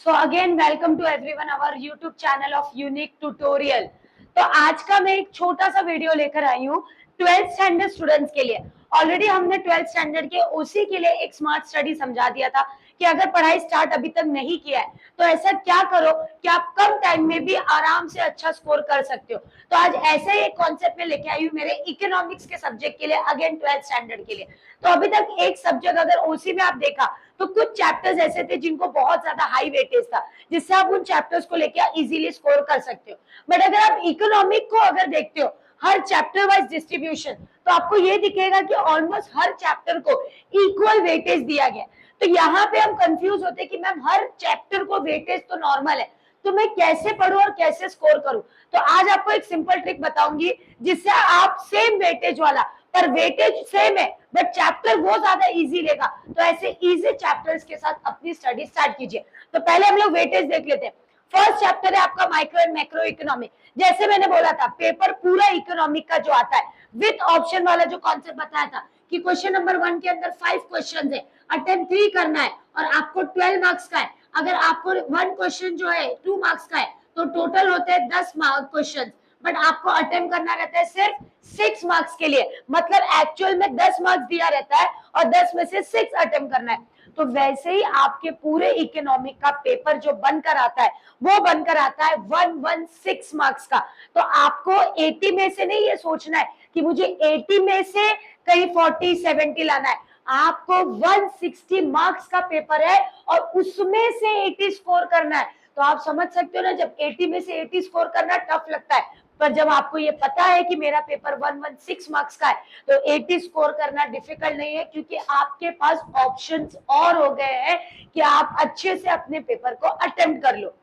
So again welcome to everyone our YouTube channel of unique tutorial. तो आज का मैं एक छोटा सा वीडियो लेकर आई हूँ 12th स्टैंडर्ड स्टूडेंट्स के लिए। ऑलरेडी हमने 12th स्टैंडर्ड के उसी के लिए एक स्मार्ट स्टडी समझा दिया था कि अगर पढ़ाई स्टार्ट अभी तक नहीं किया है तो ऐसा क्या करो कि आप कम टाइम में भी आराम से अच्छा स्कोर कर सकते हो। तो आज ऐसे ही एक कॉन्सेप्ट में लेके आई हूँ मेरे इकोनॉमिक्स के सब्जेक्ट के लिए, अगेन 12th स्टैंडर्ड के लिए। तो अभी तक एक सब्जेक्ट अगर ओसी में आप देखा तो कुछ चैप्टर्स ऐसे थे जिनको बहुत ज्यादा हाई वेटेज था, जिससे आप उन चैप्टर्स को लेकर इजीली स्कोर कर सकते हो। बट अगर आप इकोनॉमिक को अगर देखते हो हर चैप्टर वाइज डिस्ट्रीब्यूशन, तो आपको ये दिखेगा कि ऑलमोस्ट हर चैप्टर को इक्वल वेटेज दिया गया। तो यहाँ पे हम कंफ्यूज होते हैं कि मैम हर चैप्टर को वेटेज तो नॉर्मल है, तो मैं कैसे पढूं और कैसे स्कोर करूं। तो आज आपको एक सिंपल ट्रिक बताऊंगी जिससे आप सेम वेटेज वाला, पर वेटेज सेम है बट चैप्टर वो ज्यादा इजी लेगा। तो ऐसे इजी चैप्टर्स के साथ अपनी स्टडी स्टार्ट कीजिए। तो पहले हम लोग वेटेज देख लेते हैं। फर्स्ट चैप्टर है आपका माइक्रो एंड मैक्रो इकोनॉमिक। जैसे मैंने बोला था पेपर पूरा इकोनॉमिक का जो आता है विथ ऑप्शन वाला जो कॉन्सेप्ट बताया था कि क्वेश्चन नंबर 1 के अंदर 5 क्वेश्चन है, अटेम्प्ट 3 करना है और आपको 12 मार्क्स का है। अगर आपको 1 क्वेश्चन जो है 2 मार्क्स का है तो टोटल होते हैं 10 क्वेश्चन, बट आपको अटेम्प्ट करना रहता है सिर्फ 6 मार्क्स के लिए। मतलब एक्चुअल में 10 मार्क्स दिया रहता है और 10 में से 6 अटेम्प्ट करना है। तो वैसे ही आपके पूरे इकोनॉमिक का पेपर जो बनकर आता है वो बनकर आता है 116 मार्क्स का। तो आपको 80 में से नहीं ये सोचना है कि मुझे 80 में से कहीं 40 70 लाना है। आपको 160 मार्क्स का पेपर है और उसमें से 80 स्कोर करना है। तो आप समझ सकते हो ना, जब 80 में से 80 स्कोर करना टफ लगता है, पर जब आपको ये पता है कि मेरा पेपर 116 मार्क्स का है तो 80 स्कोर करना डिफिकल्ट नहीं है, क्योंकि आपके पास ऑप्शंस और हो गए हैं कि आप अच्छे से अपने पेपर को अटेम्प्ट कर लो।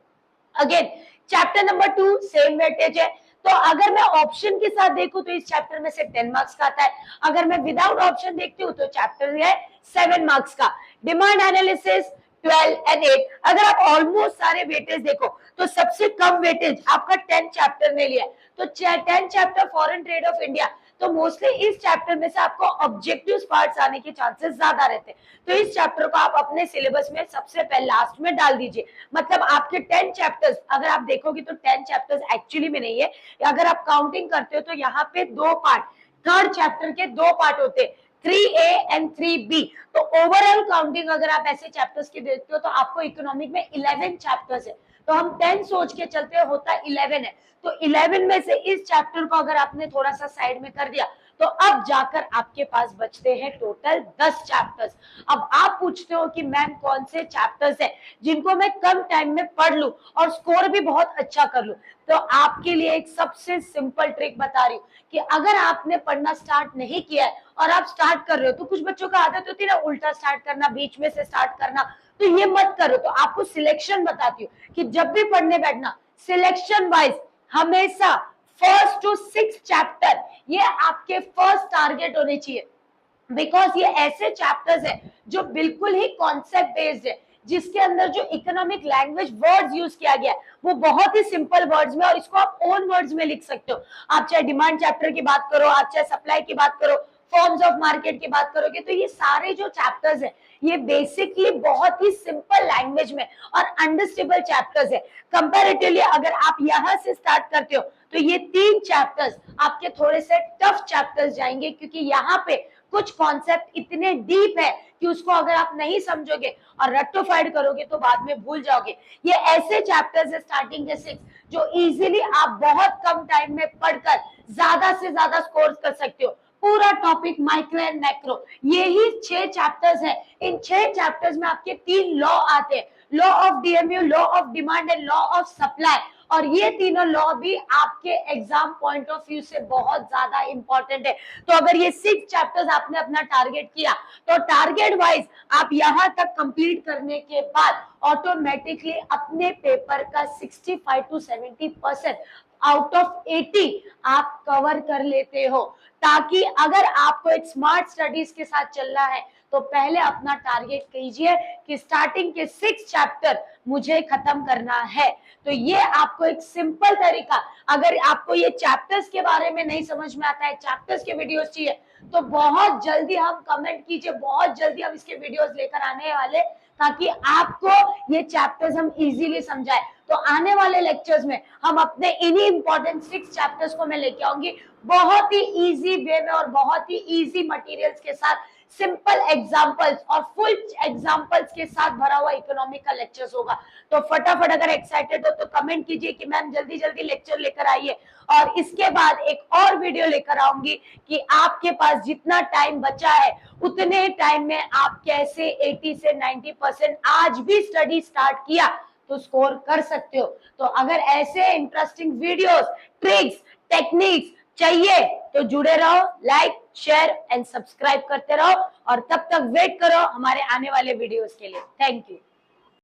Again chapter number 2 same weightage है। तो अगर मैं ऑप्शन के साथ देखूं तो इस चैप्टर में से 10 मार्क्स का आता है। अगर मैं विदाउट ऑप्शन देखती हूँ तो चैप्टर है 7 मार्क्स का। Demand analysis 12 and 8। अगर आप ऑलमोस्ट सारे वेटेज देखो तो सबसे कम वेटेज आपका 10 चैप्टर ने लिया है। तो 10 chapter foreign trade off India, तो मोस्टली इस चैप्टर में से आपको ऑब्जेक्टिव पार्ट्स आने के चांसेस ज्यादा रहते हैं। तो इस चैप्टर को आप अपने सिलेबस में सबसे पहले लास्ट में डाल दीजिए। मतलब आपके 10 चैप्टर्स अगर आप देखोगे तो 10 चैप्टर्स एक्चुअली में नहीं है। अगर आप काउंटिंग करते हो तो यहाँ पे 2 पार्ट, थर्ड चैप्टर के 2 पार्ट होते हैं, 3A एंड 3B। तो ओवरऑल काउंटिंग अगर आप ऐसे चैप्टर्स की देखते हो तो आपको इकोनॉमिक में 11 चैप्टर्स है। तो हम 10 सोच के चलते होता 11 है। तो 11 में से इस चैप्टर को अगर आपने थोड़ा सा साइड में कर दिया तो अब जाकर आपके पास बचते हैं टोटल 10 चैप्टर्स। अब आप पूछते हो कि मैम कौन से चैप्टर्स हैं जिनको मैं कम टाइम में पढ़ लूं और स्कोर भी बहुत अच्छा कर लूं। तो आपके लिए एक सबसे सिंपल ट्रिक बता रही हूँ कि अगर आपने पढ़ना स्टार्ट नहीं किया है और आप स्टार्ट कर रहे हो, तो कुछ बच्चों का आदत होती है ना उल्टा स्टार्ट करना, बीच में से स्टार्ट करना, तो ये मत करो। तो आपको सिलेक्शन बताती हूँ कि जब भी पढ़ने बैठना सिलेक्शन वाइज हमेशा फर्स्ट टू 6 चैप्टर ये आपके फर्स्ट टारगेट होने चाहिए। बिकॉज ये ऐसे चैप्टर्स है जो बिल्कुल ही कॉन्सेप्ट बेस्ड है, जिसके अंदर जो इकोनॉमिक लैंग्वेज वर्ड्स यूज किया गया है वो बहुत ही सिंपल वर्ड्स में, और इसको आप ओन वर्ड्स में लिख सकते हो। आप चाहे डिमांड चैप्टर की बात करो, आप चाहे सप्लाई की बात करो, फॉर्म्स ऑफ मार्केट की बात करोगे, तो ये सारे जो चैप्टर्स है ये बेसिकली बहुत ही सिंपल लैंग्वेज में और अंडरस्टैंडेबल चैप्टर्स है। कंपैरेटिवली अगर आप यहाँ से स्टार्ट करते हो तो ये 3 चैप्टर्स आपके थोड़े से टफ चैप्टर्स जाएंगे, क्योंकि यहाँ पे कुछ कॉन्सेप्ट इतने डीप है कि उसको अगर आप नहीं समझोगे और रट्टोफाइड करोगे तो बाद में भूल जाओगे। ये ऐसे चैप्टर्स है स्टार्टिंग के 6 जो इजीली आप बहुत कम टाइम में पढ़कर ज्यादा से ज्यादा स्कोर कर सकते हो। पूरा टॉपिक माइक्रो एंड मैक्रो, यही 6 चैप्टर्स है। इन 6 चैप्टर्स में आपके 3 लॉ आते हैं, law of DMU, law of demand and law of supply. और ये तीनों लॉ भी आपके एग्जाम पॉइंट ऑफ व्यू से बहुत ज्यादा इंपॉर्टेंट है। तो अगर ये 6 चैप्टर्स आपने अपना टारगेट किया तो टारगेट वाइज आप यहां तक कंप्लीट करने के बाद ऑटोमेटिकली अपने पेपर का 65 to 70% आउट ऑफ 80 आप कवर कर लेते हो। ताकि अगर आपको एक स्मार्ट स्टडीज के साथ चलना है तो पहले अपना टारगेट कीजिए कि स्टार्टिंग के 6 चैप्टर मुझे खत्म करना है। तो ये आपको एक सिंपल तरीका, अगर आपको ये चैप्टर्स के बारे में नहीं समझ में आता है, चैप्टर्स के वीडियोस चाहिए, तो बहुत जल्दी हम कमेंट कीजिए, बहुत जल्दी हम इसके वीडियोस लेकर आने वाले ताकि आपको ये चैप्टर्स हम इजीली समझाए। तो आने वाले लेक्चर्स में हम अपने इन्हीं इंपॉर्टेंट 6 चैप्टर्स को मैं लेके आऊंगी बहुत ही इजी वे में और बहुत ही इजी मटेरियल्स के साथ, सिंपल एग्जांपल्स और फुल एग्जांपल्स के साथ भरा हुआ इकोनॉमिक का लेक्चर्स होगा। तो फटाफट अगर एक्साइटेड हो तो कमेंट कीजिए कि मैम जल्दी जल्दी लेक्चर लेकर आइए। और इसके बाद एक और वीडियो लेकर आऊंगी कि आपके पास जितना टाइम बचा है उतने टाइम में आप कैसे 80 से 90% आज भी स्टडी स्टार्ट किया तो स्कोर कर सकते हो। तो अगर ऐसे इंटरेस्टिंग वीडियोस, ट्रिक्स, टेक्निक्स चाहिए तो जुड़े रहो, लाइक, शेयर एंड सब्सक्राइब करते रहो और तब तक वेट करो हमारे आने वाले वीडियोस के लिए। Thank you.